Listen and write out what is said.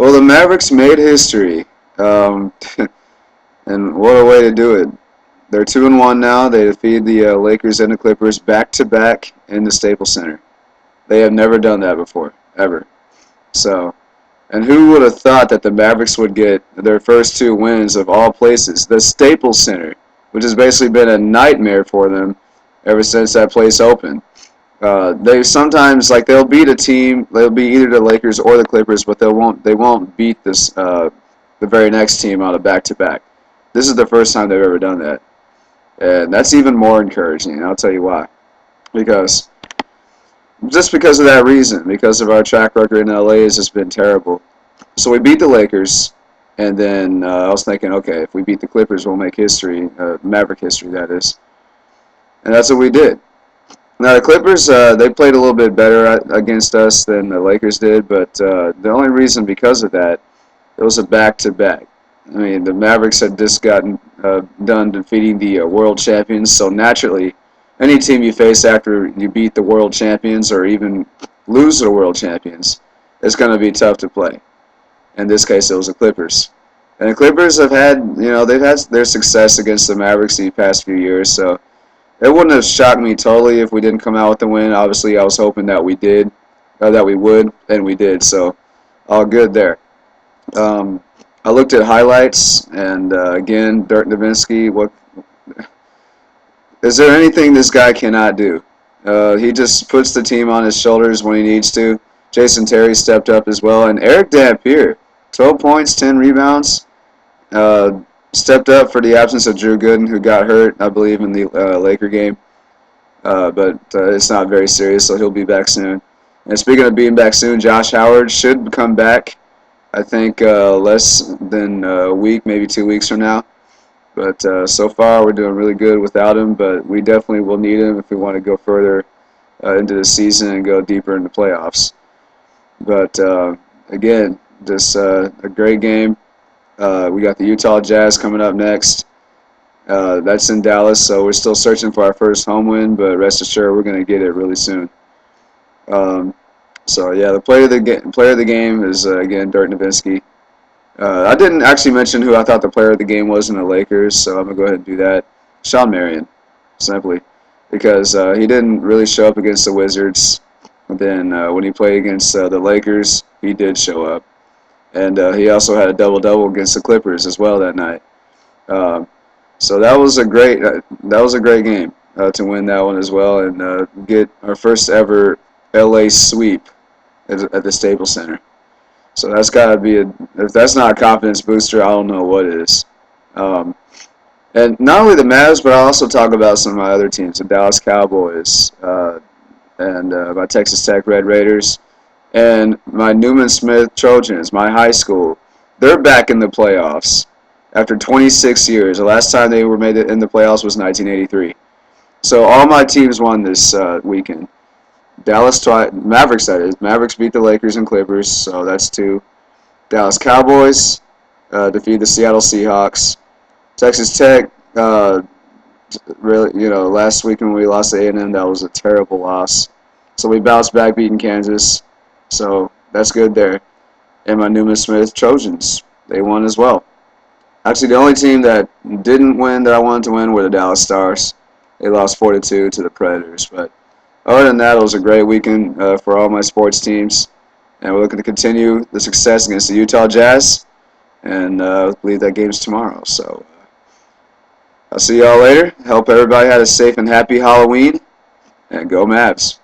Well, the Mavericks made history, um, and what a way to do it. They're 2-1 now. They defeated the Lakers and the Clippers back to back in the Staples Center. They have never done that before, ever. So, and who would have thought that the Mavericks would get their first two wins of all places, the Staples Center, which has basically been a nightmare for them ever since that place opened. They sometimes they'll beat a team. They'll beat either the Lakers or the Clippers, but they won't beat the very next team on a back to back. This is the first time they've ever done that, and that's even more encouraging. I'll tell you why. Because just because of that reason, because of our track record in LA has just been terrible. So we beat the Lakers, and then I was thinking, okay, if we beat the Clippers, we'll make history, Maverick history, that is, and that's what we did. Now the Clippers, they played a little bit better against us than the Lakers did, but the only reason because of that, it was a back-to-back. I mean, the Mavericks had just gotten done defeating the world champions, so naturally, any team you face after you beat the world champions or even lose to the world champions, it's going to be tough to play. In this case, it was the Clippers. And the Clippers have had, they've had their success against the Mavericks the past few years, so it wouldn't have shocked me totally if we didn't come out with the win. Obviously, I was hoping that we did, that we would, and we did. So, all good there. Um, I looked at highlights, and again, Dirk Nowitzki. What is there anything this guy cannot do? He just puts the team on his shoulders when he needs to. Jason Terry stepped up as well, and Eric Dampier, 12 points, 10 rebounds. Uh, Stepped up for the absence of Drew Gooden, who got hurt, I believe, in the Laker game. But it's not very serious, so he'll be back soon. And speaking of being back soon, Josh Howard should come back, I think, less than a week, maybe 2 weeks from now. But so far, we're doing really good without him, but we definitely will need him if we want to go further into the season and go deeper in the playoffs. But again, just a great game. We got the Utah Jazz coming up next. That's in Dallas, so we're still searching for our first home win, but rest assured we're going to get it really soon. So yeah, the player of the game is again Dirk Nowitzki. I didn't actually mention who I thought the player of the game was in the Lakers, so I'm gonna go ahead and do that. Sean Marion, simply because he didn't really show up against the Wizards. Then when he played against the Lakers, he did show up. And he also had a double-double against the Clippers as well that night. So that was a great game to win that one as well and get our first ever LA sweep at the Staples Center. So that's got to be if that's not a confidence booster, I don't know what is. And not only the Mavs, but I'll also talk about some of my other teams, the Dallas Cowboys and my Texas Tech Red Raiders. And my Newman Smith Trojans, my high school, they're back in the playoffs after 26 years. The last time they were made in the playoffs was 1983. So all my teams won this weekend. Mavericks, that is. Mavericks beat the Lakers and Clippers, so that's 2. Dallas Cowboys defeated the Seattle Seahawks. Texas Tech, really, last week when we lost to A&M, that was a terrible loss. So we bounced back, beating Kansas. So that's good there. And my Newman Smith Trojans, they won as well. Actually, the only team that didn't win that I wanted to win were the Dallas Stars. They lost 4-2 to the Predators. But other than that, it was a great weekend for all my sports teams. And we're looking to continue the success against the Utah Jazz. And I believe that game's tomorrow. So I'll see y'all later. Hope everybody had a safe and happy Halloween. And go Mavs.